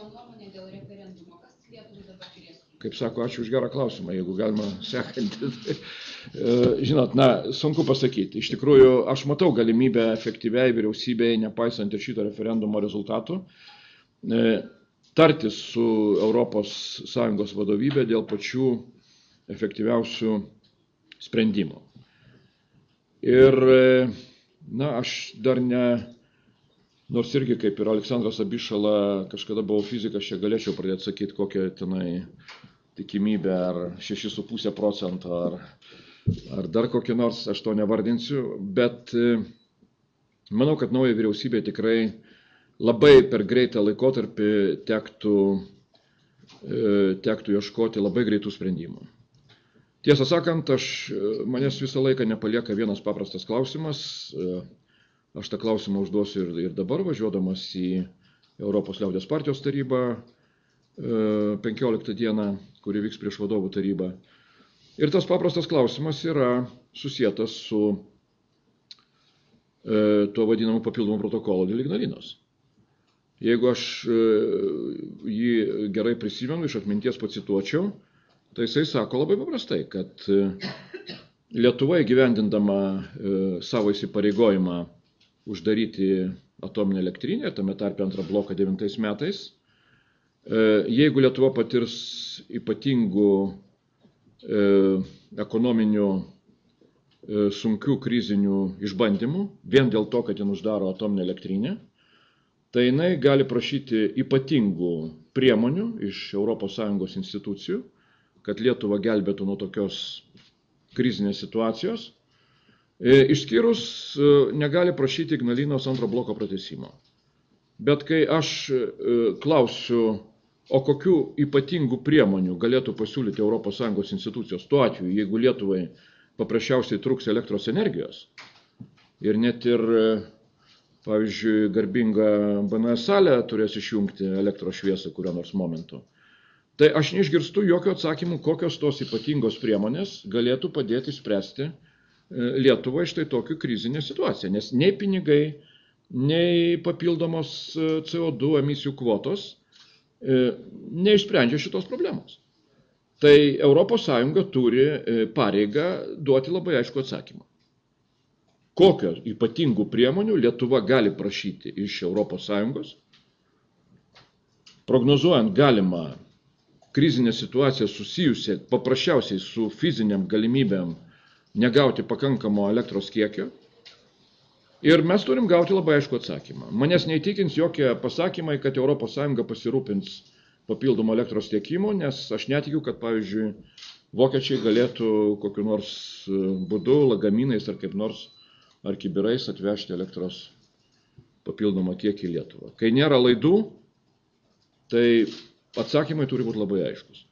savo nuomonę dėl referendumo. Kas Lietuvai dabar turės? Kaip sako, ačiū už gerą klausimą, jeigu galima sekantį. Žinot, sunku pasakyti. Iš tikrųjų, aš matau galimybę efektyviai vyriausybei, nepaisant ir šito referendumo rezultatų, tartis su ES vadovybė dėl pačių efektyviausių sprendimų. Ir, aš dar nors irgi kaip ir Aleksandras Abišala, kažkada buvau fizikas, čia galėčiau pradėti sakyti, kokią tenai tikimybę, ar 6,5%, ar dar kokį nors, aš to nevardinsiu, bet manau, kad nauja vyriausybė tikrai labai per greitą laikotarpį tektų ieškoti labai greitų sprendimų. Tiesą sakant, manęs visą laiką nepalieka vienas paprastas klausimas. Aš tą klausimą užduosiu ir dabar, važiuodamas į Europos liaudies partijos tarybą 15 dieną, kuri vyks prieš vadovų tarybą. Ir tas paprastas klausimas yra susietas su tuo vadinamu papildomu protokolu dėl Ignalinos. Jeigu aš jį gerai prisimenu, iš atminties pacituočiau, tai jisai sako labai paprastai, kad Lietuva įgyvendindama savo įsipareigojimą uždaryti atominę elektrinę, tame tarpe antrą bloką 9 metais, jeigu Lietuva patirs ypatingų ekonominių sunkių krizinių išbandymų, vien dėl to, kad jin uždaro atominę elektrinę, tai jinai gali prašyti ypatingų priemonių iš ES institucijų, kad Lietuva gelbėtų nuo tokios krizinės situacijos, išskyrus negali prašyti Ignalinos antro bloko pratęsimo. Bet kai aš klausiu, o kokių ypatingų priemonių galėtų pasiūlyti ES institucijos tuo atveju, jeigu Lietuvai paprasčiausiai truks elektros energijos ir net ir, pavyzdžiui, garbinga BNS salė turės išjungti elektros šviesą kuriuo nors momentu, tai aš neišgirstu jokio atsakymų, kokios tos ypatingos priemonės galėtų padėti spręsti Lietuvai štai tokių krizinę situaciją, nes nei pinigai, nei papildomos CO2 emisijų kvotos neišsprendžia šitos problemos. Tai ES turi pareigą duoti labai aišku atsakymą. Kokio ypatingų priemonių Lietuva gali prašyti iš ES, prognozuojant galimą krizinę situaciją susijusią paprasčiausiai su fiziniam galimybėm negauti pakankamo elektros kiekio. Ir mes turim gauti labai aišku atsakymą. Manęs neįtikins jokie pasakymai, kad ES pasirūpins papildomų elektros tiekimo, nes aš netikiu, kad, pavyzdžiui, vokiečiai galėtų kokiu nors būdu, lagaminais ar kaip nors, ar kibirais atvežti elektros papildomą kiekį į Lietuvą. Kai nėra laidų, tai atsakymai turi būti labai aiškus.